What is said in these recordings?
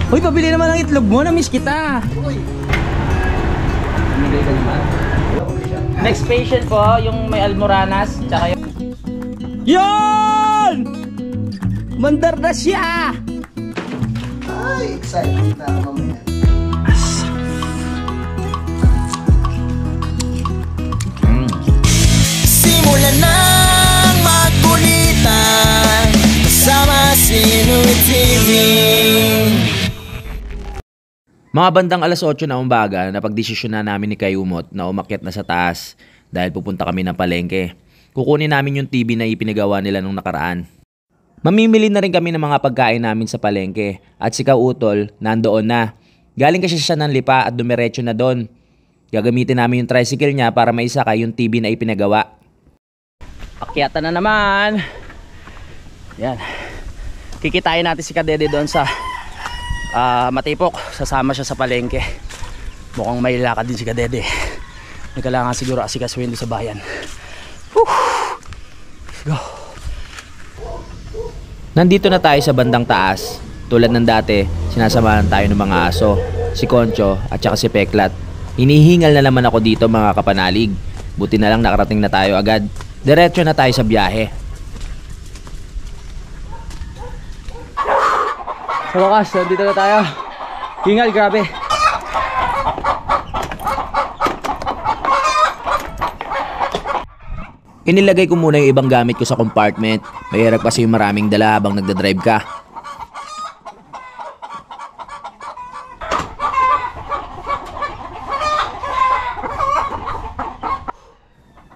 Uy, pabili naman ng itlog mo. Na-miss kita. Uy. Bumigay ka naman. Next patient po, yung may almoranas. Tsaka yung... Yon! Mandar na siya! Ay, excited na ako mamaya. Simulan nang magkulitan kasama si Louie TV. Mga bandang alas 8 na umaga, napagdesisyon na namin ni Kayumot na umakyat na sa taas dahil pupunta kami ng palengke. Kukunin namin yung TV na ipinagawa nila nung nakaraan. Mamimili na rin kami ng mga pagkain namin sa palengke at si Kautol nandoon na. Galing kasi siya ng Lipa at dumiretso na doon. Gagamitin namin yung tricycle niya para maisakay yung TV na ipinagawa. Akyatan na naman. Yan. Kikitain natin si Kadede doon sa Matipok. Sasama siya sa palengke. Mukhang may lakad din si Kadede. May kailangan siguro asikasuhin doon sa bayan. Let's go. Nandito na tayo sa bandang taas. Tulad ng dati, sinasamahan tayo ng mga aso, si Concho at saka si Peklat. Hinihingal na naman ako dito mga kapanalig. Buti na lang nakarating na tayo agad. Diretso na tayo sa biyahe. Sa wakas, dito na tayo. Hingal, grabe. Inilagay ko muna yung ibang gamit ko sa compartment. Mahirap kasi yung maraming dala habang nagdadrive ka.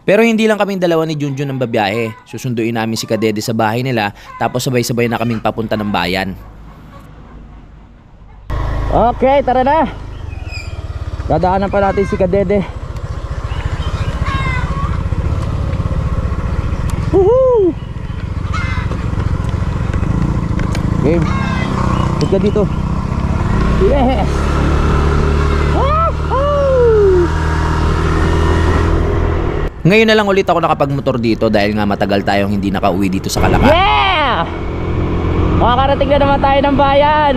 Pero hindi lang kaming dalawa ni Junjun ang babiyahe. Susunduin namin si Kadede sa bahay nila, tapos sabay-sabay na kaming papunta ng bayan. Okay, tara na. Dadaanan pa natin si Kadede. Woohoo! Game. Huwag ka dito. Yes! Ngayon na lang ulit ako nakapagmotor dito dahil nga matagal tayong hindi nakauwi dito sa Kalaka. Yeah! Makakarating na naman tayo ng bayan.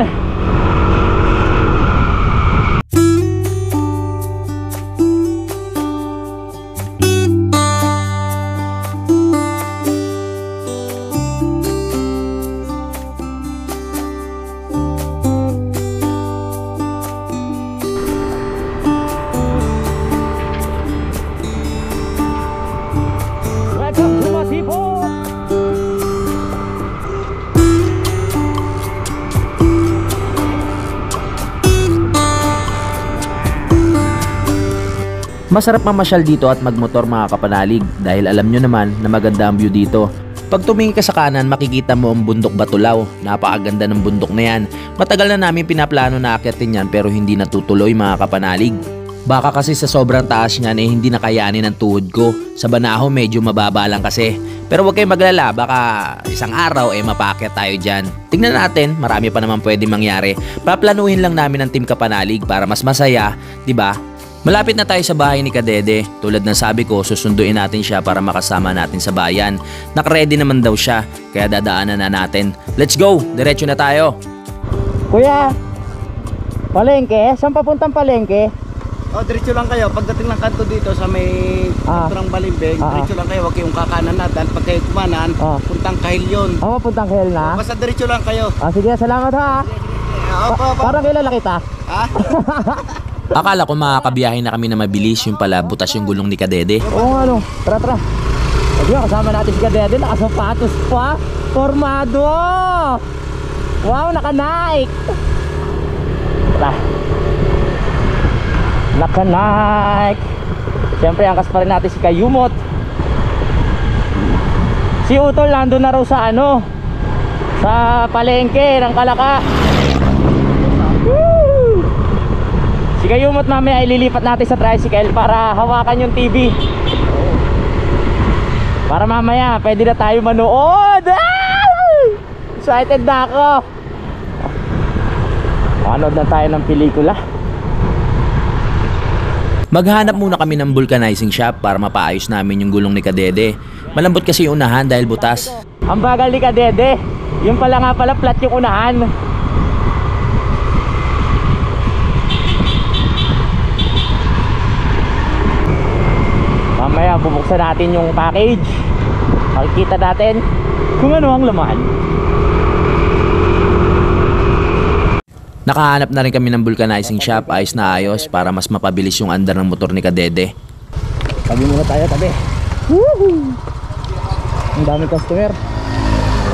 Masarap mamasyal dito at magmotor mga kapanalig dahil alam nyo naman na maganda ang view dito. Pag tumingin ka sa kanan, makikita mo ang bundok Batulao. Napakaganda ng bundok na yan. Matagal na namin pinaplano na akyatin yan pero hindi natutuloy mga kapanalig. Baka kasi sa sobrang taas niyan hindi nakayanin ang tuhod ko. Sa Banahaw medyo mababa lang kasi. Pero huwag kayong maglala, baka isang araw mapaakyat tayo dyan. Tingnan natin, marami pa naman pwede mangyari. Paplanuhin lang namin ang Team Kapanalig para mas masaya, di ba? Malapit na tayo sa bahay ni Kadede. Tulad ng sabi ko, susunduin natin siya para makasama natin sa bayan. Nakaready naman daw siya, kaya dadaanan na natin. Let's go! Diretso na tayo. Kuya, palengke? Saan papuntang palengke? Diretso lang kayo. Pagdating ng kanto dito sa may Putrang Balimbing, diretso lang kayo. Huwag kayong kakanan na. Dahil pag kayo kumanan, puntang Kahil yun. Puntang Kahil na? Basta diretso lang kayo. Sige, salamat ha. Parang kilala kita. Ha? Akala ko makakabiyahe na kami na mabilis, yung pala butas yung gulong ni Kadede. Oo nga no, tara. Ayun, kasama natin si Kadede, nakasapatos pa. Formado! Wow, naka-Nike! Tara. Naka-Nike! Siyempre, angkas pa rin natin si Kayumot. Si Utol nandun na raw sa sa palengke ng Kalaka. Si Kayumot mamaya ililipat natin sa tricycle para hawakan yung TV. Para mamaya pwede na tayo manood. Excited na ako. Manood na tayo ng pelikula. Maghanap muna kami ng vulcanizing shop para mapaayos namin yung gulong ni Kadede. Malambot kasi yung unahan dahil butas. Ang bagal ni Kadede. Yung pala nga pala flat yung unahan. Mamaya bubuksan natin yung package. Makikita natin kung ano ang laman. Nakahanap na rin kami ng vulcanizing shop, ayos na ayos para mas mapabilis yung andar ng motor ni Kadede. Tabi muna tayo, tabi. Woohoo! Ang daming customer.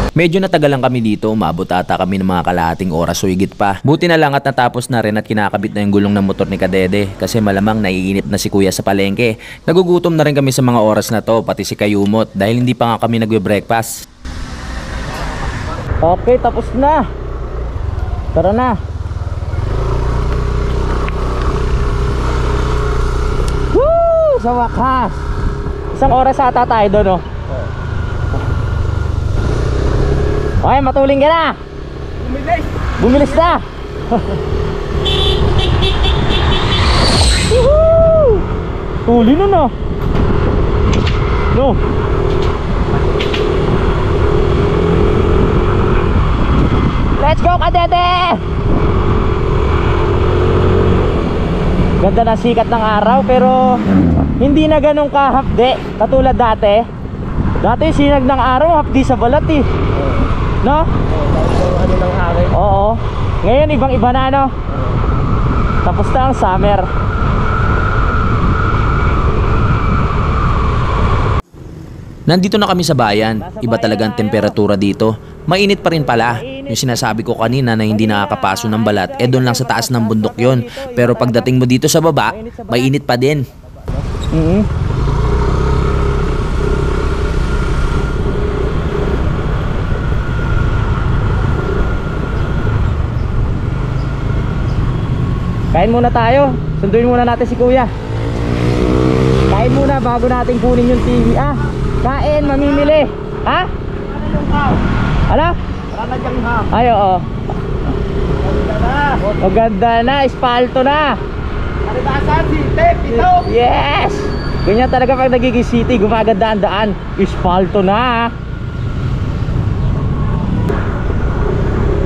Medyo natagalan kami dito, umabot ata kami ng mga kalahating oras o higit pa. Buti na lang at natapos na rin at kinakabit na yung gulong ng motor ni Kadede kasi malamang naiinip na si kuya sa palengke. Nagugutom na rin kami sa mga oras na to, pati si Kayumot dahil hindi pa nga kami nagbe-breakfast. Okay, tapos na. Tara na. Woo! Sa wakas. Isang oras ata tayo doon, oh. Okay, matuling ka na. Bumilis na. Woohoo! Tuli nun, oh. No. Let's go, Kadede! Ganda na sikat ng araw pero hindi na ganun kahapde katulad dati. Dati sinag ng araw hapdi sa balat eh. No? Ano ng hangin? Oo. Ngayon ibang iba na, no? Tapos na ang summer. Nandito na kami sa bayan, iba talaga ang temperatura dito. Mainit pa rin pala. Yung sinasabi ko kanina na hindi nakakapaso ng balat, doon lang sa taas ng bundok yon. Pero pagdating mo dito sa baba, mainit pa din. Kain muna tayo. Sunduin muna natin si kuya. Kain muna bago natin kunin yung TV. Kain, mamimili. Ha? Ano? Ay, oo. Maganda na, espalto na. Kalibasan, sitip, ito. Yes! Ganyan talaga pag nagiging city, gumaganda ang daan. Espalto na.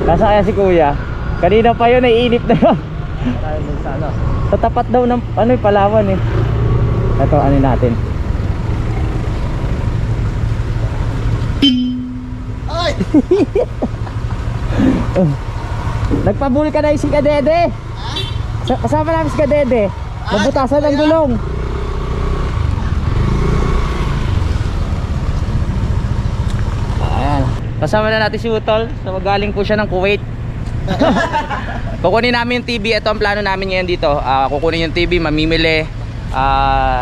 Nasa kaya si kuya? Kanina pa yun, naiinip na yun. Sa tapat daw ng Palawan eh. Ito, ano natin. Ay! Nagpa-vulcanize si Kadede. Kasama namin si Kadede. Mabutasan ng gulong. Ayan. Kasama na natin si Utol. So magaling po siya ng Kuwait. Kukunin namin yung TV. Ito ang plano namin ngayon dito. Kukunin yung TV, mamimili.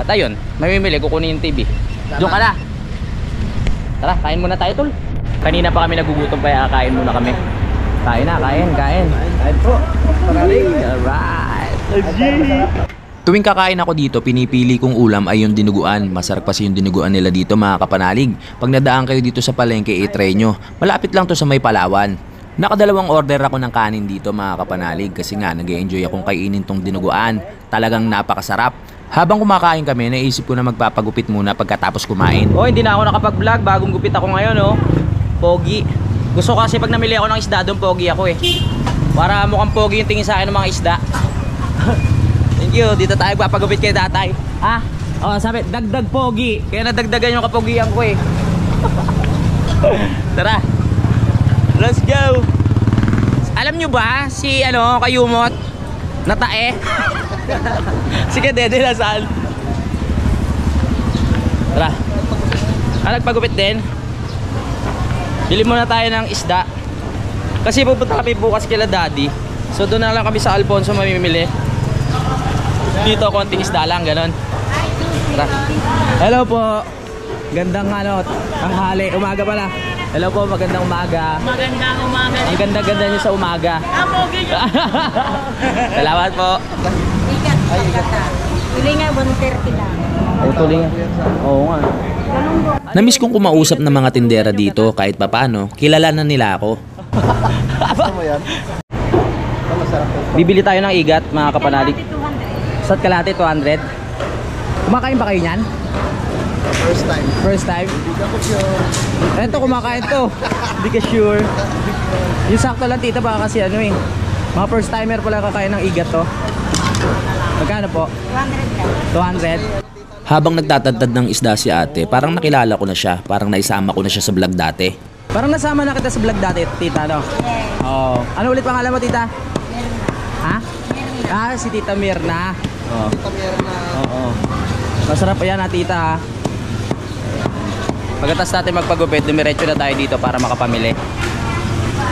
Tayon, mamimili, kukunin yung TV. Diyon ka na. Tara, kain muna tayo, Tol. Kanina pa kami nagugutom kaya kain muna kami. Kain na, kain. Kain po. Alright. Tuwing kakain ako dito, pinipili kong ulam ay yung dinuguan. Masarap kasi yung dinuguan nila dito, mga kapanalig. Pag nadaan kayo dito sa palengke, i-try nyo. Malapit lang to sa may Palawan. Nakadalawang order ako ng kanin dito, mga kapanalig, kasi nga nag-e-enjoy akong kainin tong dinuguan. Talagang napakasarap. Habang kumakain kami, naisip ko na magpapagupit muna pagkatapos kumain. Oh, hindi na ako nakapag-vlog. Bagong gupit ako ngayon, oh. Pogi. Gusto kasi pag namili ako ng isda doon, pogi ako eh. Para mukhang pogi yung tingin sa akin ng mga isda. Thank you. Dito tayo papagupit kay tatay. Ha? Oh, sabi, dagdag pogi. Kaya nadagdagan yung kapogian ko eh. Tara. Let's go. Alam nyo ba si Kayumot na tae? Si Kadede nasaan? Tara. Nagpagupit din. Bili muna tayo ng isda. Kasi pupunta kami bukas kila Daddy. So doon na lang kami sa Alfonso mamimili. Dito konting isda lang, ganon. Tara. Hello po. Gandang tanghali, umaga pala. Hello po, magandang umaga. Magandang umaga. Ang ganda-ganda niyo sa umaga. Salamat po. Ikat ka. Tulingan 130 lang. Ay, tulingan. Oo nga. Namiss kong kumausap ng mga tindera dito kahit papano, kilala na nila ako. Bibili tayo ng igat, mga kapanalig. 200. Sa kalahati 200. Kumakain ba kayo niyan? First time. First time? Hindi ako sure. Ito, kumakain to. Hindi ka sure. Yung sakto lang tita, baka kasi mga first timer pala kakain ng igat to. Magkano po? 200 lang. 200. Habang nagtatadtad ng isda si ate, parang nakilala ko na siya, parang naisama ko na siya sa vlog dati. Parang nasama na kita sa vlog dati, tita, no? Yes. Oo. Ano ulit pangalan mo, tita? Meron na. Ha? Meron na. Ah, si Tita Mirna. Oo. Tita Mirna. Oo. Masarap yan ha, tita, ha? Pagkatapos natin magpagupit, dumiretso na tayo dito para makapamili.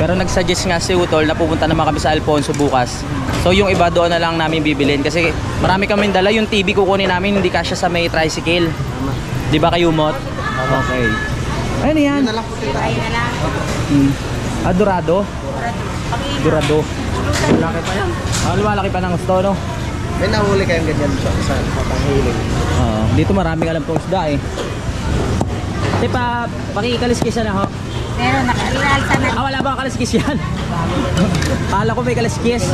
Pero nag-suggest nga si Utol na pupunta naman kami sa Alfonso bukas. So yung iba doon na lang namin bibilin kasi marami kaming dala. Yung TV kukunin namin hindi kasya sa may tricycle. Di ba kayo, Mot? Okay. Ano yan? Yun na lang po tita. Ayun na lang. Dorado? Pangina. Dorado. Malaki pa yan. Lumalaki pa ng gusto, no? May nahuli kayong ganyan sa panghiling. Oo. Dito marami ka lang pong isda eh. Di pa, pakikaliskis na ho. Meron na. Inaalsa na. Ah, wala bang kaliskis yan? Kala ko may kaliskis.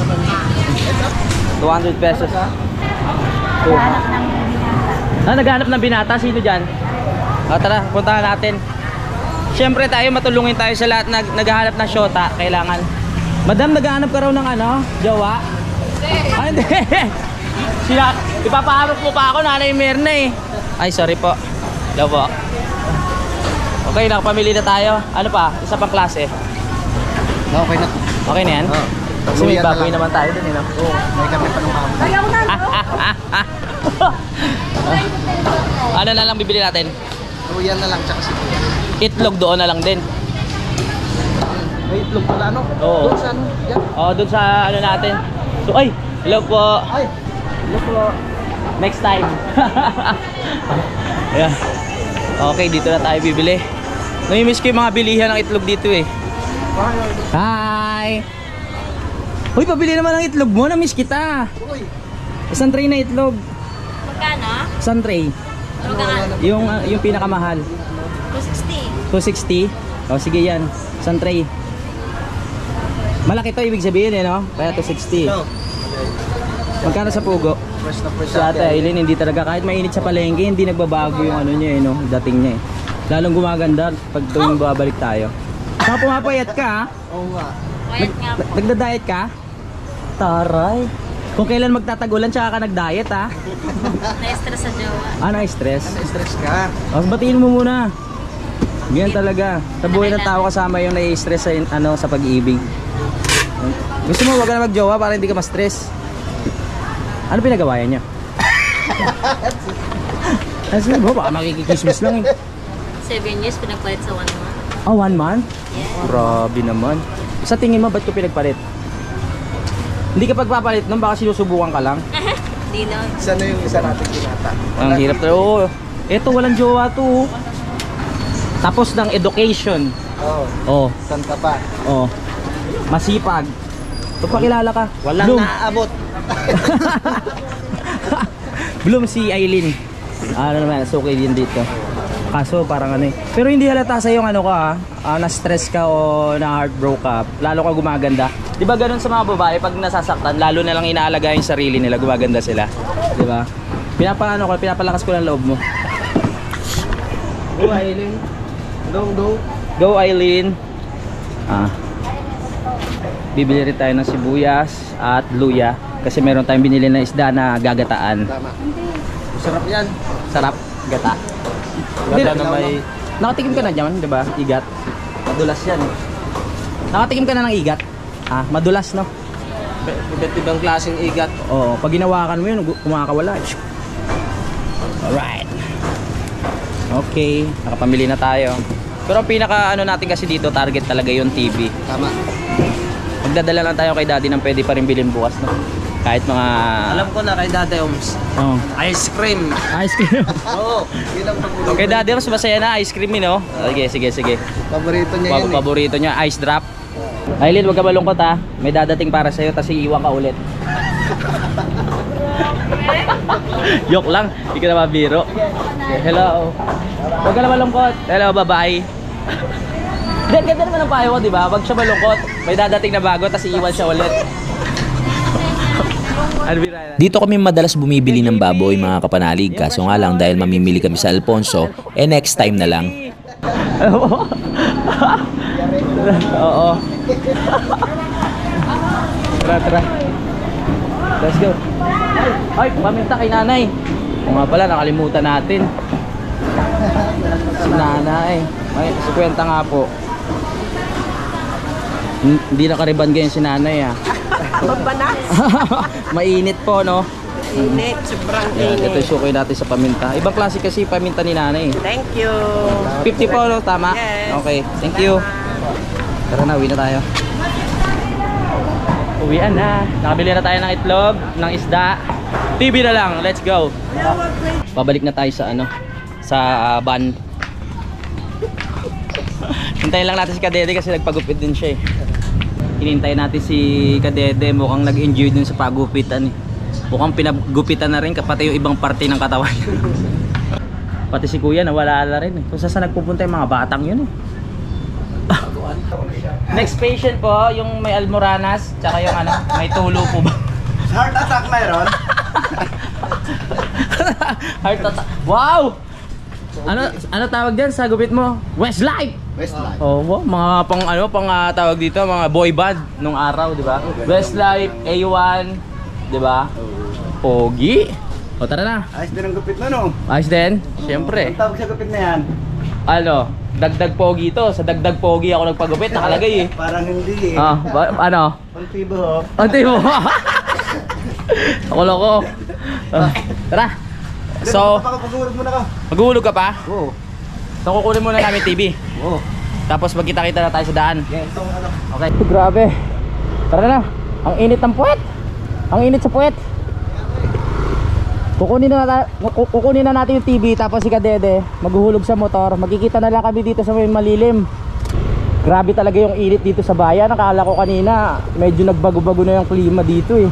200 pesos. Hanap ng binata. Naghanap ng binata. Sino dyan? Tara, puntahan natin. Siyempre tayo, matulungin tayo sa lahat na naghahanap ng syota. Kailangan. Madam, naghahanap ka raw ng ano? Jowa? Ay, hindi. Ipapaharap mo pa ako, Nanay Mirna eh. Ay, sorry po. Hello po. Okay, nakapamili na tayo. Ano pa? Isa pang klase. Okay na. Okay na yan? Oo. Kasi may baboy naman tayo dun, no? Oo, may kami pa ng mama. Ayaw na. Ano na lang bibili natin? Luyan na lang, tsaka sibuyas. Itlog doon na lang din. May itlog pala, ano? Oo. Doon sa ano? Yan. Oh, doon sa ano natin. So, ay, hello po. Ay, Hello po. Next time. Yeah. Okay, dito na tayo bibili. Namimiss ko yung mga bilihan ng itlog dito eh. Hi! Uy, pabili naman ng itlog mo. Namiss kita. uy. Isang tray na itlog. Magkano? Isang tray. Magkano? Yung pinakamahal. 260. 260? O, sige yan. Isang tray. Malaki to, ibig sabihin eh, no? Kaya 260. No. Magkano sa pugo? Fresh na fresh Si Ate Aileen, hindi talaga, kahit mainit sa palengke, hindi nagbabago yung ano niya, no? Dating niya eh. Lalong gumaganda pag tuwing babalik tayo. Saka pumapayat ka, ha? Oo nga. Bayad nga po. Nagda-diet ka? Taray. Kung kailan magtatagulan, tsaka ka nag-diet, ha? Na-stress sa jowa. Na-stress? Stress ka. O, batiin mo muna. Ganyan talaga. Sa buhay ng tao kasama yung nai-stress sa, sa pag-ibig. Gusto mo wag ka na mag-jowa para hindi ka ma-stress? Ano pinagawayan niya? Kasi mo, baka makikikismis lang eh. 7 years pinagpalit sa 1 month. Ah, 1 month? Yes. Grabe naman. Sa tingin mo, ba't ko pinagpalit? Hindi ka pagpapalit nun, baka sinusubukan ka lang. Di na. Isa na yung isa natin kinata. Ang hirap to. Oo. Eto, walang jowa to. Tapos ng education. Oo. Oh, Saan ka pa? oh. Masipag. Pagpakilala ka. Walang Bloom. naaabot. Bloom si Aileen. Ano naman, so okay din dito. Kaso parang ano eh. Pero hindi halata sa yung ano ka na-stress ka o na-heartbroke ka. Lalo ka gumaganda. Di ba ganun sa mga babae pag nasasaktan, lalo na lang inaalaga yung sarili nila, gumaganda sila. Di ba? Pinapalakas ko ng loob mo. Go, Aileen. Go. Go Aileen. Bibili rin tayo ng sibuyas at luya kasi meron tayong binili na isda na gagataan. Tama. Sarap yan. Sarap, gata. Gata na may... Nakatikim ka na dyan, di ba? Igat. Madulas yan. Nakatikim ka na ng igat? Madulas, no? Iba't ibang klaseng igat. Oo, pag ginawakan mo yun, kumakawala. Alright. Okay, nakapamili na tayo. Pero ang pinaka natin kasi dito, target talaga yung TV. Tama. Magdadala lang tayo kay daddy ng pwede pa rin bilhin bukas, no? Kahit mga... Alam ko na kay Dada Oms. Oh. Ice cream. Ice cream. Oo. Yun ang paborito. Okay, daddy, mas masaya na ice cream, no? Sige. Paborito niya yun Paborito niya, ice drop. Aileen, huwag ka malungkot ha. May dadating para sa'yo, tapos iiwan ka ulit. Joke lang, hindi ka na mabiro. Hello. Huwag ka na malungkot. Hello, bye-bye. Ganda naman ang payo ko, di ba? Huwag siya malungkot. May dadating na bago, tapos iiwan siya ulit. Dito kami madalas bumibili ng baboy mga kapanalig, kaso nga lang dahil mamimili kami sa Alfonso, next time na lang. Oo. Tara. Let's go. Ay, paminta kay nanay. O nga pala, nakalimutan natin. Si nanay. May 50 nga po. Hindi nakariban ganyan si nanay Mabanas. Mainit po, no? Init, sobrang Yan, ito init. sukoy natin sa paminta. Ibang klase kasi paminta ni nanay. Thank you. 50 po, no? Tama? Yes. Okay, thank you. Tara na, uwi na tayo. Uwian na. Nakabili na tayo ng itlog, ng isda. TV na lang, let's go. Pabalik na tayo sa ano, sa van. Hintayin lang natin si Kadede kasi nagpagupit din siya eh. Hinintay natin si Kadede, mukhang nag-enjoy dun sa pagupitan eh. Mukhang pinagupitan na rin pati yung ibang parte ng katawan. Pati si Kuya nawala na rin eh. Kung saan nagpupunta yung mga batang yun eh. Next patient po, yung may almoranas, tsaka yung ano, may tulo po ba? Heart attack mayroon? Heart attack. Wow! Ano tawag diyan sa gupit mo? Westlife. Westlife. Oh, mga pang tawag dito, mga boy band nung araw, di ba? Westlife, A1, di ba? Pogi. O tara na. Ayos din ang gupit na, no? Ayos din, syempre. Ang tawag sa gupit na yan? Ano, dagdag pogi to. Sa dagdag pogi ako nagpagupit, nakalagay eh. Parang hindi eh. Ano? Pantibo ho. Ante mo. Ako loko. Tara. So, Pagkakapagulog mo na ka. maghuhulog ka pa? Oo. So kukunin muna namin TV. Oo. Tapos magkita-kita na tayo sa daan. Yan, itong ano. Okay. Grabe. Tara na. Ang init ng puwet. Ang init sa puwet. Kukunin na natin yung TV tapos si Kadede maghuhulog sa motor. Magkikita na lang kami dito sa may malilim. Grabe talaga yung init dito sa bayan. Nakala ko kanina medyo nagbago-bago na yung klima dito eh.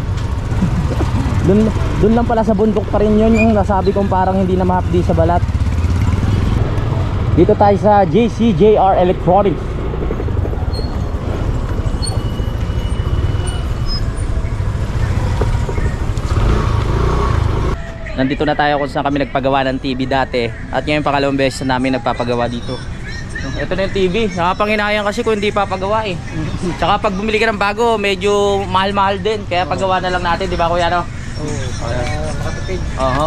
Doon lang pala sa bundok pa rin yun yung nasabi kong parang hindi na mahapdi sa balat. Dito tayo sa JCJR Electronics. Nandito na tayo kung saan kami nagpagawa ng TV dati. At ngayon pangalawang beses na namin nagpapagawa dito. Ito na yung TV. Nakapanghinayang kasi kung hindi papagawa eh. Tsaka pag bumili ka ng bago, medyo mahal-mahal din. Kaya pagawa na lang natin, di ba kuya no? Makatipid. Oo.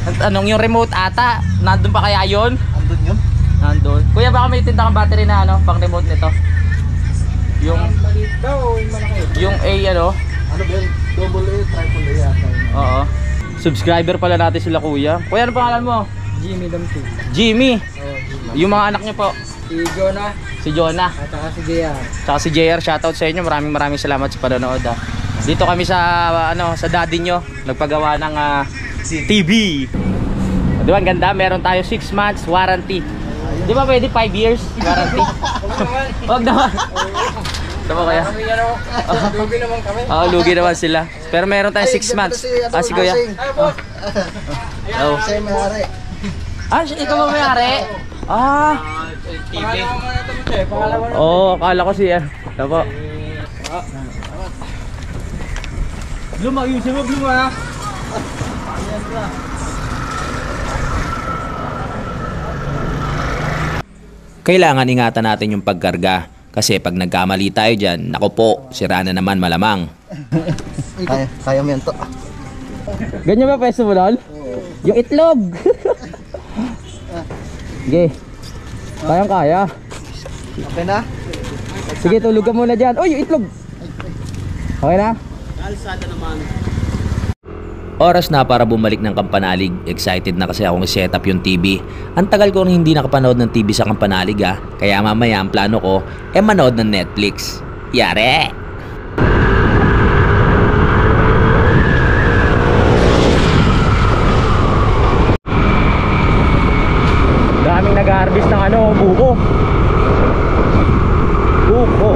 At anong yung remote ata? Nandun pa kaya yun? Andun yun? Nandun. Kuya baka may tinda kang battery na ano, pang remote nito. Yung Maliit daw, yung malaki. yung A ano? Ano ba yun? Double A, triple A yata. Oo. Subscriber pala natin sila kuya. Kuya ano pangalan mo? Jimmy Damsi. Jimmy. Oo, Jimmy. Yung mga anak niyo po. Si Jonah. Si Jonah. At saka si JR. Tsaka si JR, shoutout sa inyo. Maraming salamat sa panonood ah. Dito kami sa ano, sa daddy nyo nagpagawa ng TV. Di ba ang ganda? Meron tayo 6 months warranty. Di ba pwede 5 years warranty? Wag naman. Tama kaya? Lugi naman kami. Oo, lugi naman sila. Pero meron tayong 6 months. Si Kuya. Oh. Siya yung may-ari. Ikaw ba may-ari? Pangalawa mo na ito mo siya. Pangalawa na. Oo, akala ko siya. Tapo. Luma, ayusin mo, Luma. Kailangan ingatan natin yung pagkarga. Kasi pag nagkamali tayo dyan, naku po, sira na naman malamang. Kaya mo yan to. Ganyan ba pwesto mo doon? Yung itlog. Sige. Kayang-kaya. Okay na? Sige, tulog ka muna dyan. Uy, yung itlog. Okay na? Oras na para bumalik ng Kampanalig. Excited na kasi akong i-set up yung TV. Ang tagal ko nang hindi nakapanood ng TV sa Kampanalig Kaya mamaya ang plano ko manood ng Netflix. Yare! Daming nag-harvest ng buko. Buko.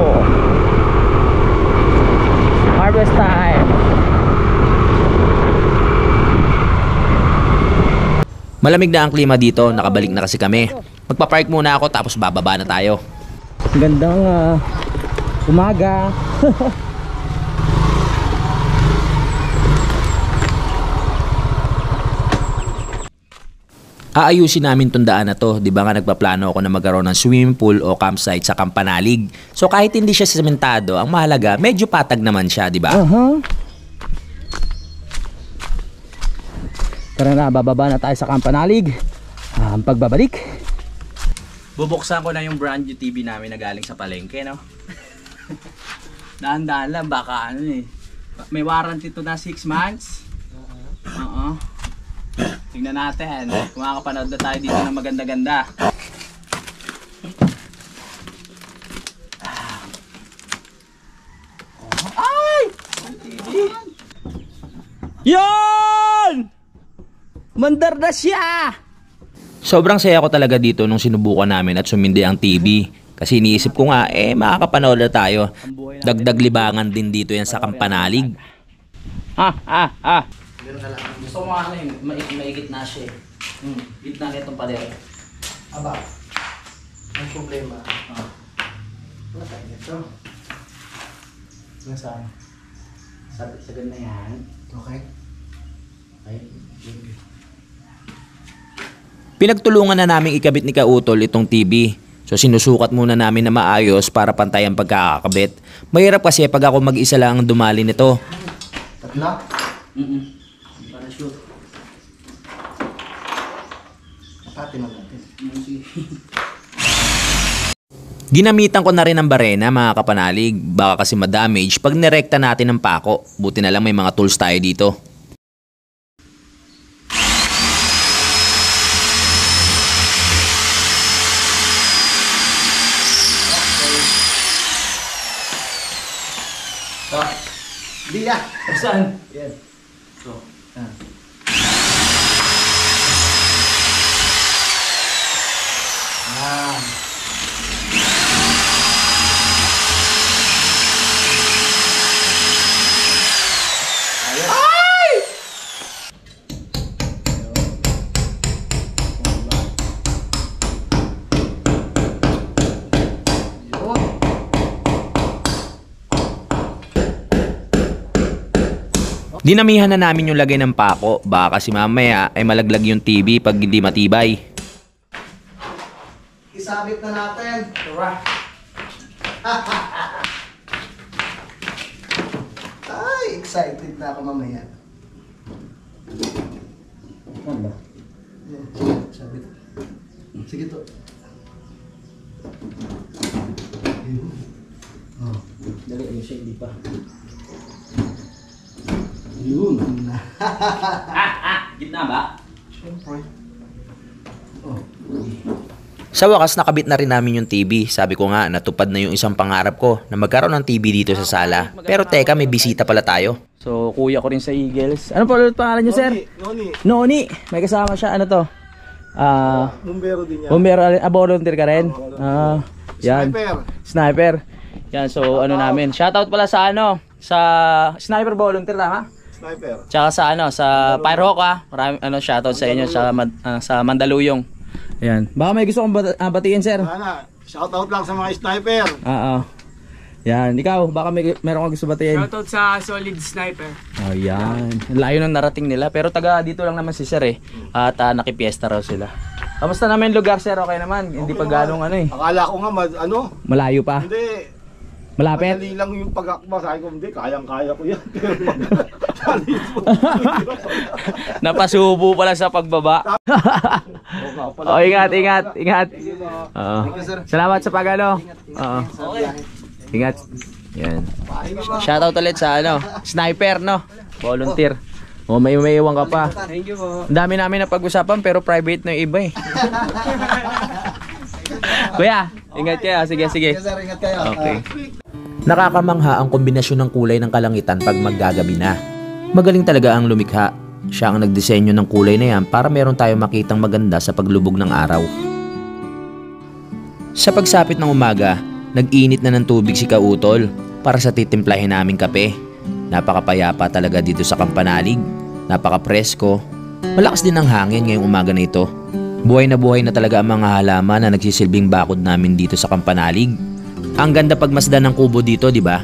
Harvest time. Malamig na ang klima dito, nakabalik na kasi kami. Magpa-park muna ako tapos bababa na tayo. Gandang umaga. Aayusin namin tong daan na to. Di ba nga nagpaplano ako na magkaroon ng swimming pool o campsite sa Kampanalig. So kahit hindi siya sementado, ang mahalaga, medyo patag naman siya, di ba? Tara na, bababa na tayo sa Kampanalig. Ang pagbabalik. Bubuksan ko na yung brand new TV namin na galing sa palengke, no? Daan-daan lang, baka ano eh. May warranty to na 6 months. Oo. Tingnan natin kung makakapanood na tayo dito ng maganda-ganda. Ay! Yan! Mandar na siya! Sobrang saya ko talaga dito nung sinubukan namin at sumindi ang TV. Kasi iniisip ko nga, makakapanood na tayo. Dagdag libangan din dito yan sa Kampanalig. Gusto mo ano yung maigit na siya eh. Gitna na itong pader. Aba, ang problema. Wala tayo nito. Nasaan? Sa ganda yan. Okay. Okay. Pinagtulungan na namin ikabit ni Kautol itong TV. So sinusukat muna namin na maayos para pantay ang pagkakakabit. Mahirap kasi pag ako mag-isa lang ang dumali nito. Tatlo? Hindi pa na sure. Patinan natin. Ginamitan ko na rin ang barena mga kapanalig. Baka kasi ma-damage pag nirekta natin ng pako. Buti na lang may mga tools tayo dito. Di ya. Saan? Yan. So, Dinamihan na namin yung lagay ng pako. Baka kasi mamaya ay malaglag yung TV pag hindi matibay. Isabit na natin. Ay, excited na ako mamaya. ano ba? Yan, sabit. Sige to. Oh. Dali, yung siya, hindi pa. Yun. Gitna ba? Siyempre. Oh. Sa wakas nakabit na rin namin yung TV. Sabi ko nga natupad na yung isang pangarap ko na magkaroon ng TV dito sa sala. Pero teka, may bisita pala tayo. So, kuya ko rin sa Eagles. Ano pa ulit pangalan niyo, sir? Noni. Noni. May kasama siya. Ano to? Bumbero din yan. Bumbero. Volunteer ka rin? Yan. Sniper. Sniper. Yan. So, ano namin. Shoutout pala sa ano? Sa Sniper Volunteer, tama? Sniper. Tsaka sa ano? Sa Firehawk, ha? Maraming shoutout sa inyo sa Mandaluyong. Ayan. Baka may gusto kong batiin, sir. Sana, shoutout lang sa mga sniper. Oo. Yan. Ikaw, baka meron kang gusto batiin. Shoutout sa Solid Sniper. Oh, yan. Layo ng narating nila. Pero taga dito lang naman si sir eh. At nakipiesta raw sila. Kamusta naman yung lugar, sir? Okay naman? Hindi pa ganong ano eh. Akala ko nga, Malayo pa? hindi. Malapit? Madali lang yung pag-akba. Sabi ko, hindi, kayang-kaya ko yan. Napasubo pala sa pagbaba. Oh, ingat. Oo. Salamat sa pagano. Oo. Ingat. Yan. Shoutout ulit sa ano, Sniper, no? Volunteer. Oh, may iwan ka pa. Thank you po. Ang dami namin na pag-usapan pero private na yung iba eh. Kuya, ingat kayo. Sige. Yes, sir, ingat kayo. Okay. Nakakamangha ang kombinasyon ng kulay ng kalangitan pag maggagabi na. Magaling talaga ang lumikha. Siya ang nagdisenyo ng kulay na yan para meron tayong makitang maganda sa paglubog ng araw. Sa pagsapit ng umaga, nag-init na ng tubig si Kautol para sa titimplahin naming kape. Napakapayapa talaga dito sa Kampanalig. Napaka-presko. Malakas din ang hangin ngayong umaga na ito. Buhay na talaga ang mga halaman na nagsisilbing bakod namin dito sa Kampanalig. Ang ganda pagmasdan ng kubo dito, di ba?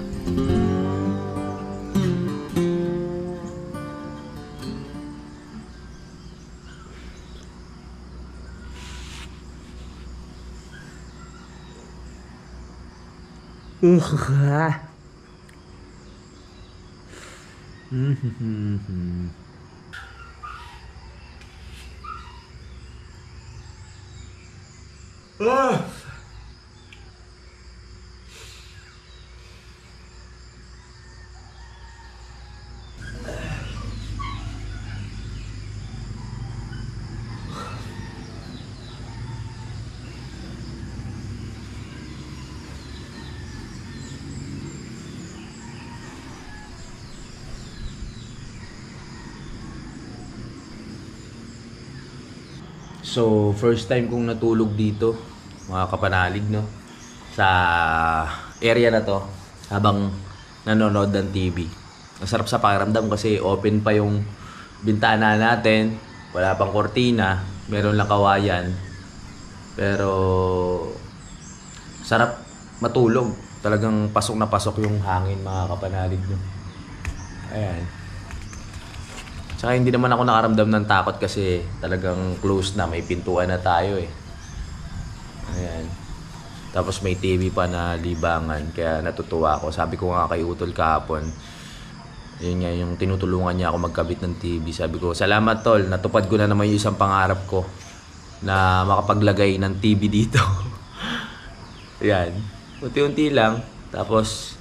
So, first time kong natulog dito, mga kapanalig, no? Sa area na to, habang nanonood ng TV. Masarap sa pakiramdam kasi open pa yung bintana natin, wala pang kortina, meron lang kawayan. Pero, sarap matulog. Talagang pasok na pasok yung hangin, mga kapanalig, no? Ayan. Tsaka hindi naman ako nakaramdam ng takot kasi talagang close na, may pintuan na tayo eh. Ayan. Tapos may TV pa na libangan, kaya natutuwa ako. Sabi ko nga kay Utol kahapon, yun nga yung tinutulungan niya ako magkabit ng TV. Sabi ko, salamat tol, natupad ko na naman yung isang pangarap ko na makapaglagay ng TV dito. Ayan. Unti-unti lang. Tapos,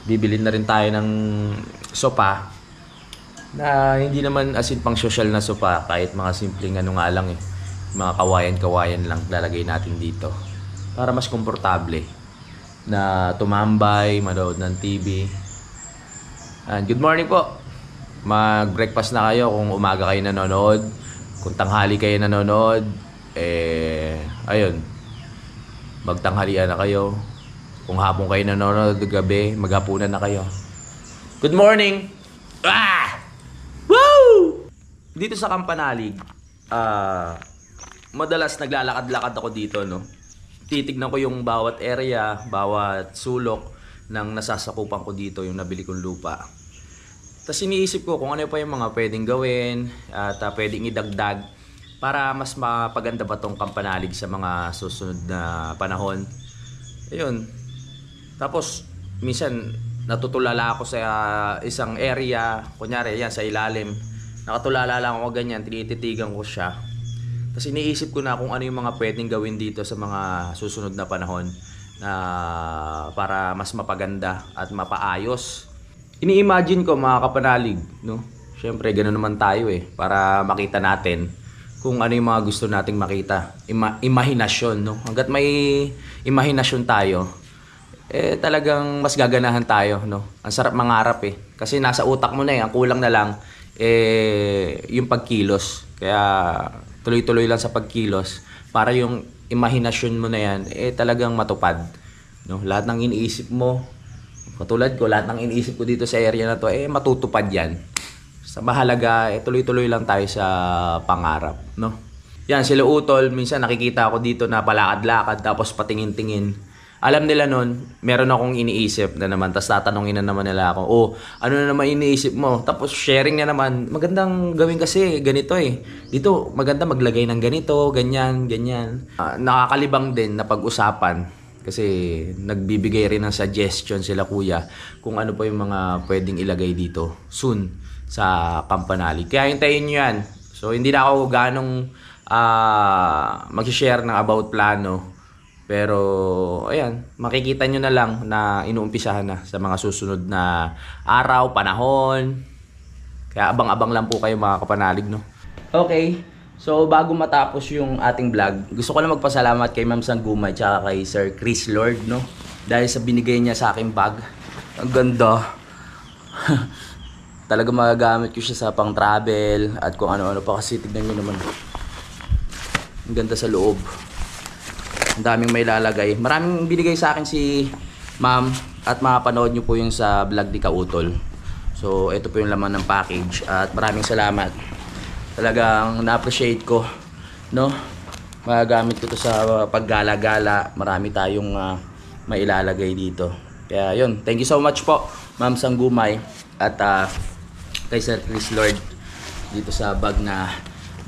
bibili na rin tayo ng sopa. Na hindi naman as in pang social na sopa, kahit mga simpleng ano nga lang eh, mga kawayan-kawayan lang lalagay natin dito para mas komportable na tumambay, manood ng TV. And good morning po, mag-breakfast na kayo kung umaga kayo nanonood, kung tanghali kayo nanonood, ayun, magtanghalian na kayo, kung hapon kayo nanonood, gabi, maghapunan na kayo. Good morning! Dito sa Kampanalig, madalas naglalakad-lakad ako dito, no? Titignan ko yung bawat area, bawat sulok ng nasasakupan ko dito, yung nabili kong lupa. Tapos iniisip ko kung ano pa yung mga pwedeng gawin at pwedeng idagdag para mas mapaganda ba tong Kampanalig sa mga susunod na panahon. Ayun. Tapos, minsan natutulala ako sa isang area, kunyari yan sa ilalim. Nakatulala lang ako ganyan, tinititigan ko siya. Tapos iniisip ko na kung ano yung mga pwedeng gawin dito sa mga susunod na panahon na para mas mapaganda at mapaayos. Ini-imagine ko mga kapanalig, no? Siyempre, gano'n naman tayo eh, para makita natin kung ano yung mga gusto nating makita. Imahinasyon, no? Hanggat may imahinasyon tayo, talagang mas gaganahan tayo, no? Ang sarap mangarap eh. Kasi nasa utak mo na eh, ang kulang na lang yung pagkilos. Kaya tuloy-tuloy lang sa pagkilos para yung imahinasyon mo na yan talagang matupad, no? Lahat ng iniisip mo, katulad ko, lahat ng iniisip ko dito sa area na to matutupad yan. Sa mahalaga tuloy-tuloy lang tayo sa pangarap, no? Yan, sila Utol, minsan nakikita ako dito na palakad-lakad tapos patingin-tingin. Alam nila nun, meron akong iniisip na naman, tapos tatanungin na naman nila ako, ano na naman iniisip mo? Tapos sharing na naman, magandang gawin kasi ganito eh. Dito, maganda maglagay ng ganito, ganyan, ganyan. Nakakalibang din na pag-usapan kasi nagbibigay rin ng suggestion sila kuya kung ano pa yung mga pwedeng ilagay dito soon sa Kampanalig. Kaya hintayin nyo yan. So, hindi na ako ganong mag-share ng about plano. Pero, ayan, makikita nyo na lang na inuumpisahan na sa mga susunod na araw, panahon. Kaya abang-abang lang po kayo mga kapanalig, no? Okay, so bago matapos yung ating vlog, gusto ko lang magpasalamat kay Ma'am Sanggumay tsaka kay Sir Chris Lord, no? Dahil sa binigay niya sa aking bag. Ang ganda. Talaga magagamit ko siya sa pang-travel at kung ano-ano pa kasi tignan nyo naman. Ang ganda sa loob. Ang daming may lalagay. Maraming binigay sa akin si Ma'am at makapanood nyo po yung sa vlog ni Kautol. So, ito po yung laman ng package at maraming salamat. Talagang na-appreciate ko, no? Magagamit ko to sa paggala-gala. Marami tayong mailalagay dito. Kaya yun, thank you so much po, Ma'am Sanggumay at kay Sir Chris Lord dito sa bag na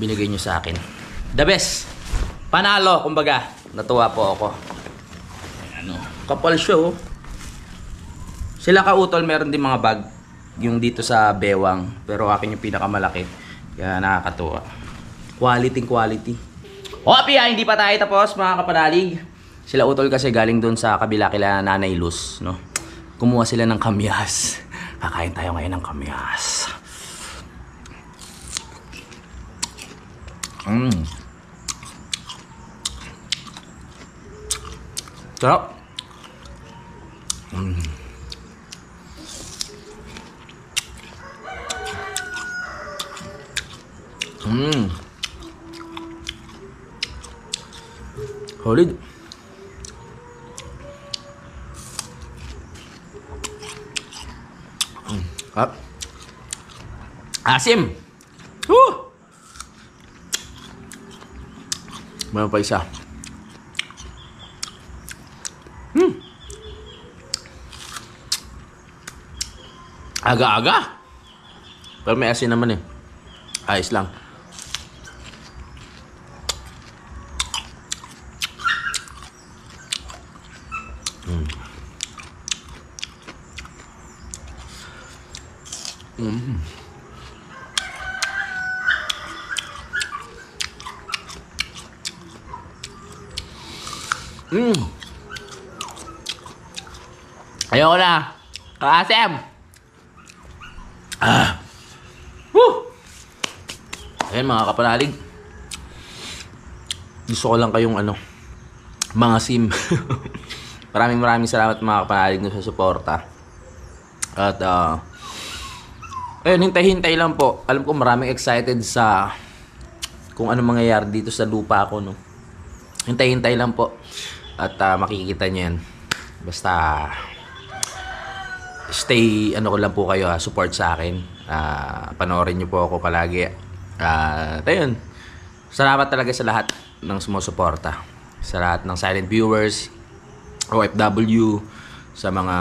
binigay nyo sa akin. The best! Panalo, kumbaga. Natuwa po ako. Ano, kapal siya oh. Sila Kautol meron din mga bag yung dito sa bewang, pero akin yung pinakamalaki. Kaya nakakatuwa. Quality. Opia, hindi pa tayo tapos mga kapanalig. Sila utol kasi galing doon sa kabila kila Nanay Luz, no? Kumuha sila ng kamyas. Kakain tayo ngayon ng kamyas. Sarap. Solid. Asim. Mayroon pa isa. Aga-aga. Pero may asin naman eh. Ayos lang. Ayoko na. Kaasim. Ayan mga kapanalig. Gusto ko lang kayong mga sim. maraming salamat mga kapanalig na sa suporta. At ayun, hintay-hintay lang po. Alam ko maraming excited sa kung ano mangyayari dito sa lupa ko, no. Hintay-hintay lang po. At makikita niyo yan. Basta stay, ko lang po kayo, support sa akin. Panoorin niyo po ako palagi. Ayun. Salamat talaga sa lahat ng sumusuporta. Sa lahat ng silent viewers, OFW, sa mga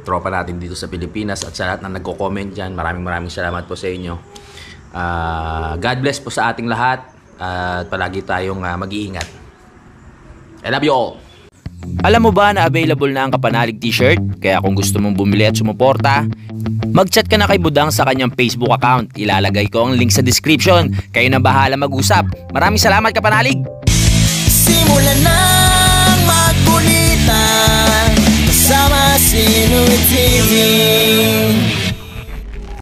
tropa natin dito sa Pilipinas, at sa lahat ng nagko-comment dyan. Maraming salamat po sa inyo. God bless po sa ating lahat. At palagi tayong mag-iingat. I love you all. Alam mo ba na available na ang Kapanalig t-shirt? Kaya kung gusto mong bumili at sumuporta, mag-chat ka na kay Budang sa kanyang Facebook account. Ilalagay ko ang link sa description. Kayo na bahala mag-usap. Maraming salamat, Kapanalig! Simulan ng magkulitan kasama si Inuit TV.